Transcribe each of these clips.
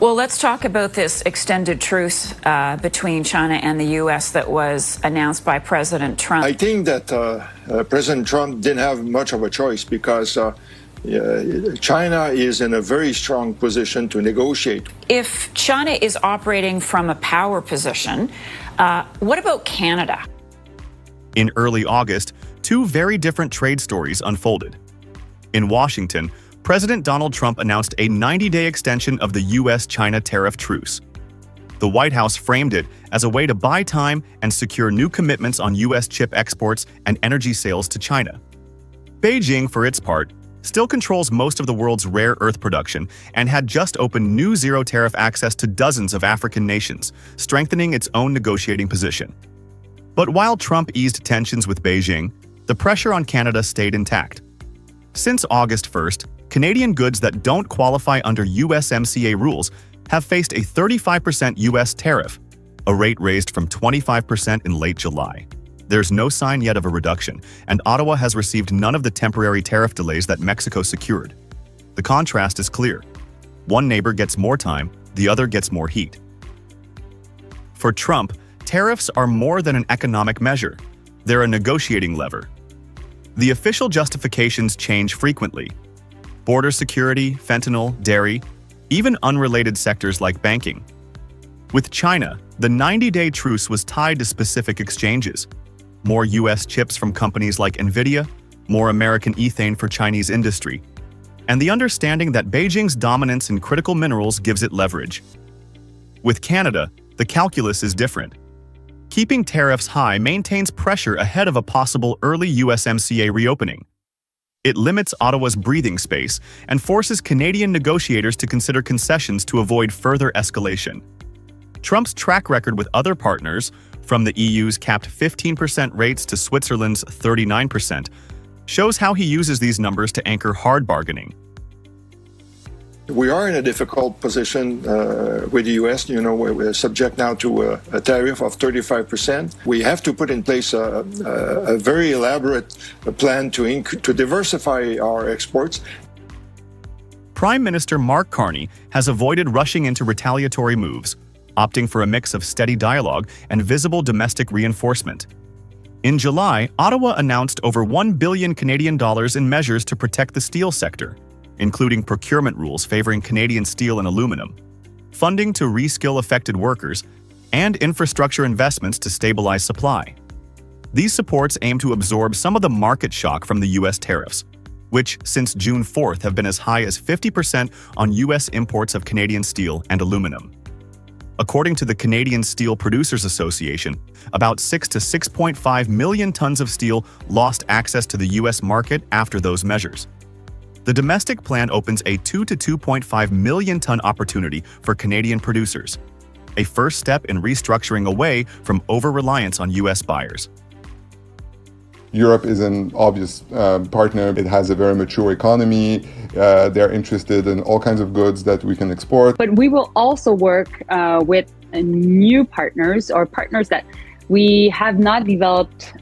Well, let's talk about this extended truce between China and the U.S. that was announced by President Trump. I think that President Trump didn't have much of a choice because China is in a very strong position to negotiate. If China is operating from a power position, what about Canada? In early August, two very different trade stories unfolded. In Washington, President Donald Trump announced a 90-day extension of the U.S.-China tariff truce. The White House framed it as a way to buy time and secure new commitments on U.S. chip exports and energy sales to China. Beijing, for its part, still controls most of the world's rare earth production and had just opened new zero-tariff access to dozens of African nations, strengthening its own negotiating position. But while Trump eased tensions with Beijing, the pressure on Canada stayed intact. Since August 1st, Canadian goods that don't qualify under USMCA rules have faced a 35% U.S. tariff, a rate raised from 25% in late July. There's no sign yet of a reduction, and Ottawa has received none of the temporary tariff delays that Mexico secured. The contrast is clear. One neighbor gets more time, the other gets more heat. For Trump, tariffs are more than an economic measure. They're a negotiating lever. The official justifications change frequently. Border security, fentanyl, dairy, even unrelated sectors like banking. With China, the 90-day truce was tied to specific exchanges. More U.S. chips from companies like NVIDIA, more American ethane for Chinese industry, and the understanding that Beijing's dominance in critical minerals gives it leverage. With Canada, the calculus is different. Keeping tariffs high maintains pressure ahead of a possible early USMCA reopening. It limits Ottawa's breathing space and forces Canadian negotiators to consider concessions to avoid further escalation. Trump's track record with other partners, from the EU's capped 15% rates to Switzerland's 39%, shows how he uses these numbers to anchor hard bargaining. We are in a difficult position with the U.S. We're subject now to a tariff of 35%. We have to put in place a very elaborate plan to diversify our exports. Prime Minister Mark Carney has avoided rushing into retaliatory moves, opting for a mix of steady dialogue and visible domestic reinforcement. In July, Ottawa announced over $1 billion Canadian dollars in measures to protect the steel sector, including procurement rules favoring Canadian steel and aluminum, funding to reskill affected workers, and infrastructure investments to stabilize supply. These supports aim to absorb some of the market shock from the U.S. tariffs, which since June 4th have been as high as 50% on U.S. imports of Canadian steel and aluminum. According to the Canadian Steel Producers Association, about 6 to 6.5 million tons of steel lost access to the U.S. market after those measures. The domestic plan opens a 2 to 2.5 million ton opportunity for Canadian producers, a first step in restructuring away from over-reliance on U.S. buyers. Europe is an obvious partner. It has a very mature economy. They're interested in all kinds of goods that we can export. But we will also work with new partners or partners that we have not developed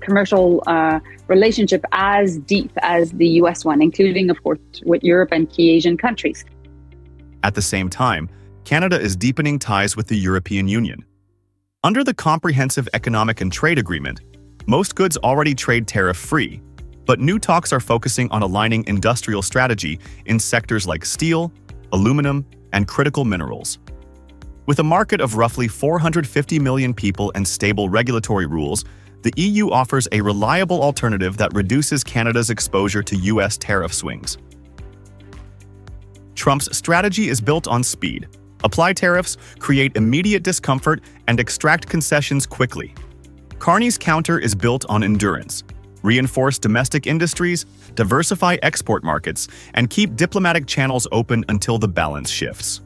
commercial relationship as deep as the U.S. one, including, of course, with Europe and key Asian countries. At the same time, Canada is deepening ties with the European Union. Under the Comprehensive Economic and Trade Agreement, most goods already trade tariff-free, but new talks are focusing on aligning industrial strategy in sectors like steel, aluminum, and critical minerals. With a market of roughly 450 million people and stable regulatory rules, the EU offers a reliable alternative that reduces Canada's exposure to U.S. tariff swings. Trump's strategy is built on speed. Apply tariffs, create immediate discomfort, and extract concessions quickly. Carney's counter is built on endurance. Reinforce domestic industries, diversify export markets, and keep diplomatic channels open until the balance shifts.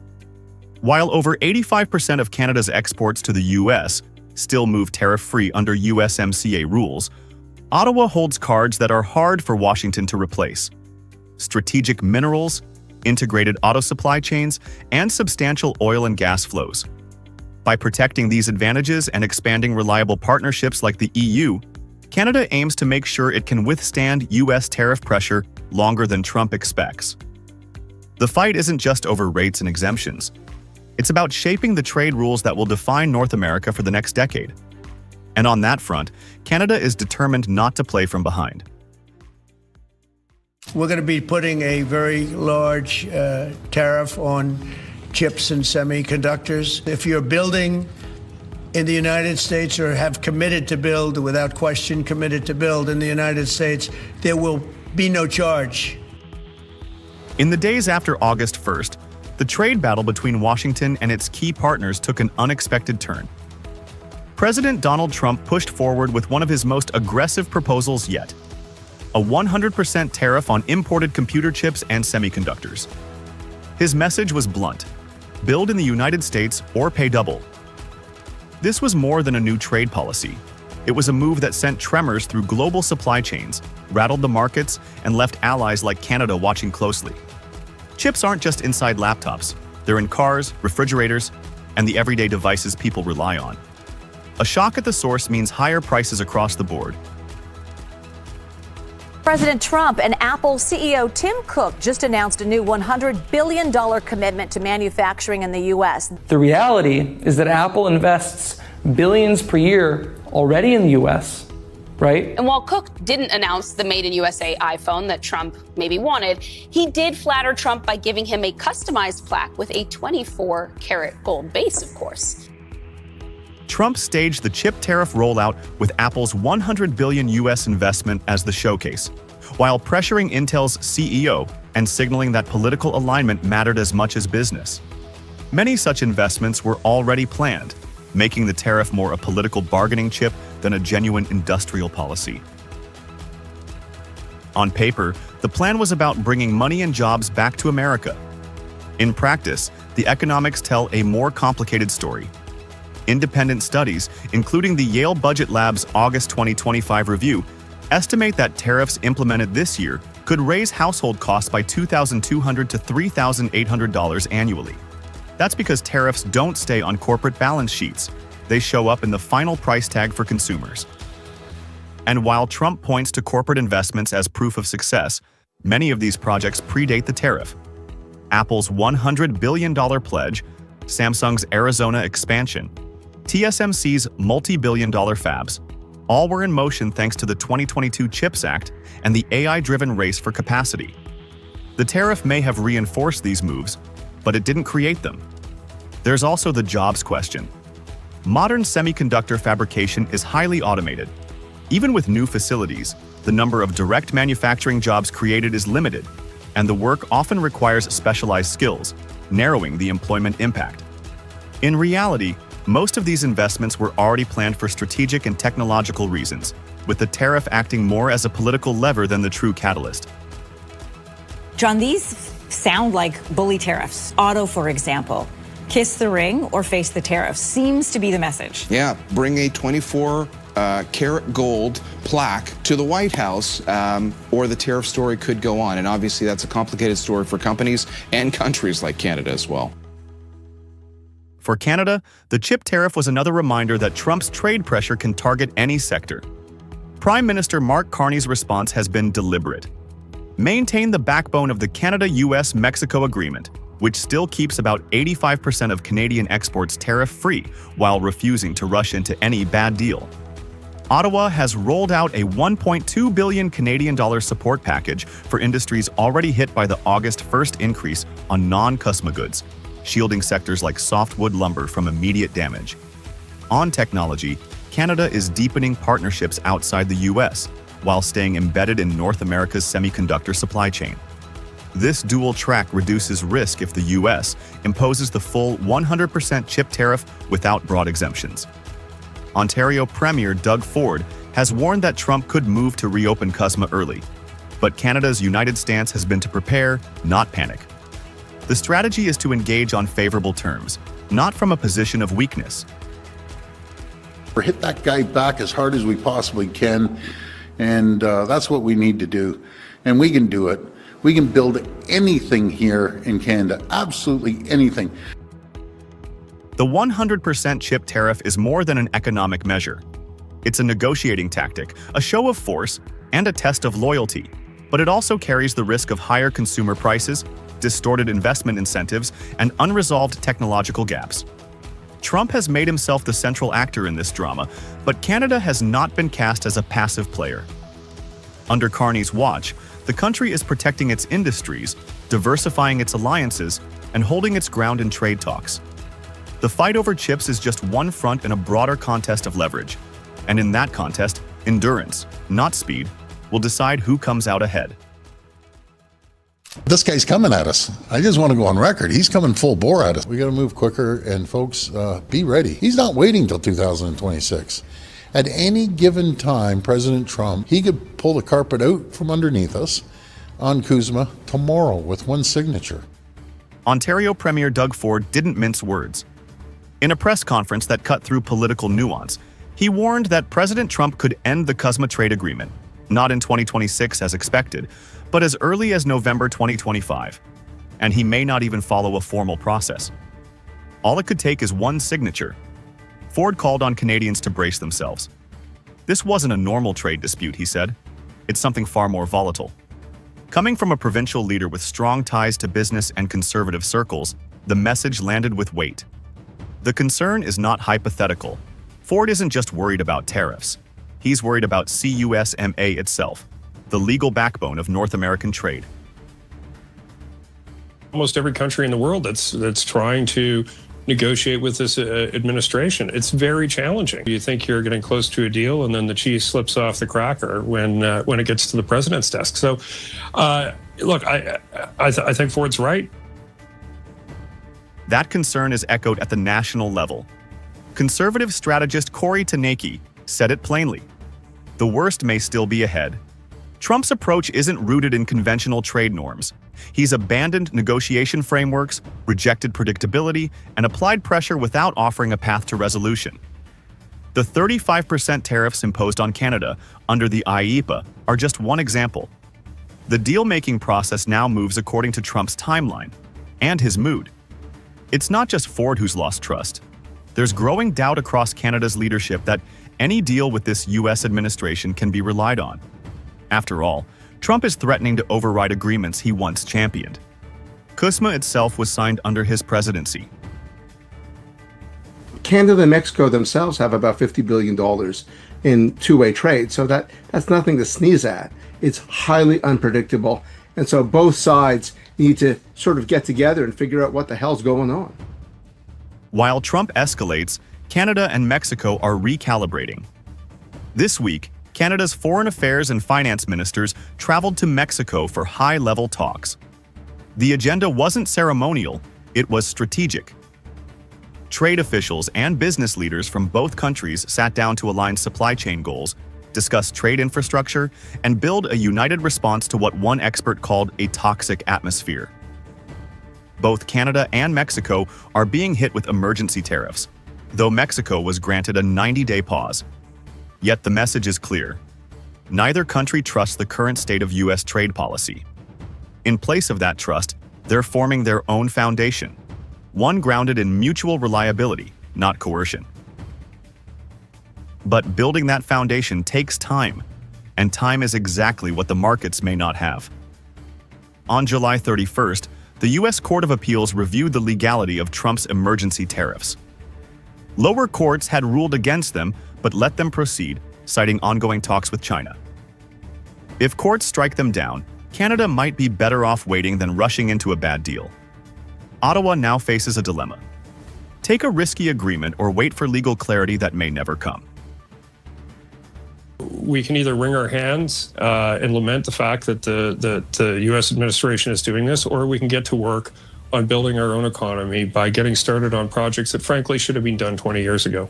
While over 85% of Canada's exports to the U.S. still move tariff-free under USMCA rules, Ottawa holds cards that are hard for Washington to replace: strategic minerals, integrated auto supply chains, and substantial oil and gas flows. By protecting these advantages and expanding reliable partnerships like the EU, Canada aims to make sure it can withstand U.S. tariff pressure longer than Trump expects. The fight isn't just over rates and exemptions. It's about shaping the trade rules that will define North America for the next decade. And on that front, Canada is determined not to play from behind. We're going to be putting a very large tariff on chips and semiconductors. If you're building in the United States or have committed to build, without question committed to build in the United States, there will be no charge. In the days after August 1st, the trade battle between Washington and its key partners took an unexpected turn. President Donald Trump pushed forward with one of his most aggressive proposals yet: a 100% tariff on imported computer chips and semiconductors. His message was blunt: build in the United States or pay double. This was more than a new trade policy. It was a move that sent tremors through global supply chains, rattled the markets, and left allies like Canada watching closely. Chips aren't just inside laptops. They're in cars, refrigerators, and the everyday devices people rely on. A shock at the source means higher prices across the board. President Trump and Apple CEO Tim Cook just announced a new $100 billion commitment to manufacturing in the U.S. The reality is that Apple invests billions per year already in the U.S., right? And while Cook didn't announce the Made in USA iPhone that Trump maybe wanted, he did flatter Trump by giving him a customized plaque with a 24-karat gold base, of course. Trump staged the chip tariff rollout with Apple's $100 billion U.S. investment as the showcase, while pressuring Intel's CEO and signaling that political alignment mattered as much as business. Many such investments were already planned, making the tariff more a political bargaining chip than a genuine industrial policy. On paper, the plan was about bringing money and jobs back to America. In practice, the economics tell a more complicated story. Independent studies, including the Yale Budget Lab's August 2025 review, estimate that tariffs implemented this year could raise household costs by $2,200 to $3,800 annually. That's because tariffs don't stay on corporate balance sheets. They show up in the final price tag for consumers. And while Trump points to corporate investments as proof of success, many of these projects predate the tariff. Apple's $100 billion pledge, Samsung's Arizona expansion, TSMC's multi-billion-dollar fabs, all were in motion thanks to the 2022 CHIPS Act and the AI-driven race for capacity. The tariff may have reinforced these moves, but it didn't create them. There's also the jobs question. Modern semiconductor fabrication is highly automated. Even with new facilities, the number of direct manufacturing jobs created is limited, and the work often requires specialized skills, narrowing the employment impact. In reality, most of these investments were already planned for strategic and technological reasons, with the tariff acting more as a political lever than the true catalyst. John, these sound like bully tariffs. Auto, for example. Kiss the ring or face the tariff seems to be the message. Yeah, bring a 24-karat gold plaque to the White House, or the tariff story could go on. And obviously that's a complicated story for companies and countries like Canada as well. For Canada, the chip tariff was another reminder that Trump's trade pressure can target any sector. Prime Minister Mark Carney's response has been deliberate. Maintain the backbone of the Canada-US-Mexico agreement, which still keeps about 85% of Canadian exports tariff-free while refusing to rush into any bad deal. Ottawa has rolled out a $1.2 billion Canadian dollar support package for industries already hit by the August 1st increase on non-customer goods, shielding sectors like softwood lumber from immediate damage. On technology, Canada is deepening partnerships outside the U.S. while staying embedded in North America's semiconductor supply chain. This dual track reduces risk if the U.S. imposes the full 100% chip tariff without broad exemptions. Ontario Premier Doug Ford has warned that Trump could move to reopen CUSMA early, but Canada's united stance has been to prepare, not panic. The strategy is to engage on favorable terms, not from a position of weakness. Or hit that guy back as hard as we possibly can, and that's what we need to do. And we can do it. We can build anything here in Canada, absolutely anything. The 100% chip tariff is more than an economic measure. It's a negotiating tactic, a show of force, and a test of loyalty. But it also carries the risk of higher consumer prices, distorted investment incentives, and unresolved technological gaps. Trump has made himself the central actor in this drama, but Canada has not been cast as a passive player. Under Carney's watch, the country is protecting its industries, diversifying its alliances, and holding its ground in trade talks. The fight over chips is just one front in a broader contest of leverage. And in that contest, endurance, not speed, will decide who comes out ahead. This guy's coming at us. I just want to go on record. He's coming full bore at us. We got to move quicker, and folks, be ready. He's not waiting till 2026. At any given time, President Trump, he could pull the carpet out from underneath us on CUSMA tomorrow with one signature. Ontario Premier Doug Ford didn't mince words. In a press conference that cut through political nuance, he warned that President Trump could end the CUSMA trade agreement, not in 2026 as expected, but as early as November 2025. And he may not even follow a formal process. All it could take is one signature. Ford called on Canadians to brace themselves. This wasn't a normal trade dispute, he said. It's something far more volatile. Coming from a provincial leader with strong ties to business and conservative circles, the message landed with weight. The concern is not hypothetical. Ford isn't just worried about tariffs. He's worried about CUSMA itself, the legal backbone of North American trade. Almost every country in the world that's trying to negotiate with this administration, it's very challenging. You think you're getting close to a deal, and then the cheese slips off the cracker when it gets to the president's desk. So, look, I think Ford's right. That concern is echoed at the national level. Conservative strategist Corey Tanaki said it plainly. The worst may still be ahead. Trump's approach isn't rooted in conventional trade norms. He's abandoned negotiation frameworks, rejected predictability, and applied pressure without offering a path to resolution. The 35% tariffs imposed on Canada under the IEEPA are just one example. The deal-making process now moves according to Trump's timeline and his mood. It's not just Ford who's lost trust. There's growing doubt across Canada's leadership that any deal with this U.S. administration can be relied on. After all, Trump is threatening to override agreements he once championed. CUSMA itself was signed under his presidency. Canada and Mexico themselves have about $50 billion in two-way trade, so that's nothing to sneeze at. It's highly unpredictable, and so both sides need to sort of get together and figure out what the hell's going on. While Trump escalates, Canada and Mexico are recalibrating. This week, Canada's foreign affairs and finance ministers traveled to Mexico for high-level talks. The agenda wasn't ceremonial, it was strategic. Trade officials and business leaders from both countries sat down to align supply chain goals, discuss trade infrastructure, and build a united response to what one expert called a toxic atmosphere. Both Canada and Mexico are being hit with emergency tariffs, though Mexico was granted a 90-day pause. Yet the message is clear. Neither country trusts the current state of U.S. trade policy. In place of that trust, they're forming their own foundation, one grounded in mutual reliability, not coercion. But building that foundation takes time, and time is exactly what the markets may not have. On July 31st, the U.S. Court of Appeals reviewed the legality of Trump's emergency tariffs. Lower courts had ruled against them, but let them proceed, citing ongoing talks with China. If courts strike them down, Canada might be better off waiting than rushing into a bad deal. Ottawa now faces a dilemma. Take a risky agreement or wait for legal clarity that may never come. We can either wring our hands and lament the fact that the U.S. administration is doing this, or we can get to work on building our own economy by getting started on projects that frankly should have been done 20 years ago.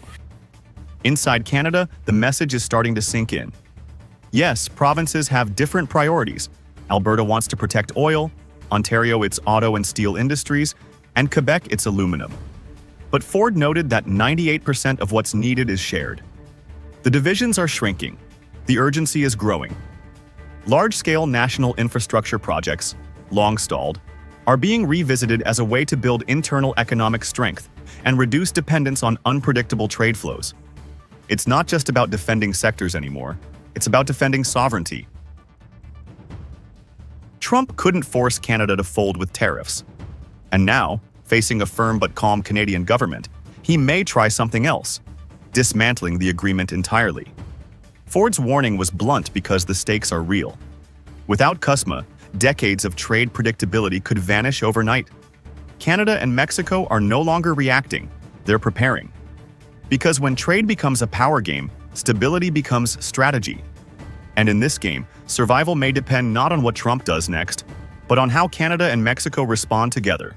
Inside Canada, the message is starting to sink in. Yes, provinces have different priorities. Alberta wants to protect oil, Ontario its auto and steel industries, and Quebec its aluminum. But Ford noted that 98% of what's needed is shared. The divisions are shrinking. The urgency is growing. Large-scale national infrastructure projects, long stalled, are being revisited as a way to build internal economic strength and reduce dependence on unpredictable trade flows. It's not just about defending sectors anymore, it's about defending sovereignty. Trump couldn't force Canada to fold with tariffs. And now, facing a firm but calm Canadian government, he may try something else, dismantling the agreement entirely. Ford's warning was blunt because the stakes are real. Without CUSMA, decades of trade predictability could vanish overnight. Canada and Mexico are no longer reacting, they're preparing. Because when trade becomes a power game, stability becomes strategy. And in this game, survival may depend not on what Trump does next, but on how Canada and Mexico respond together.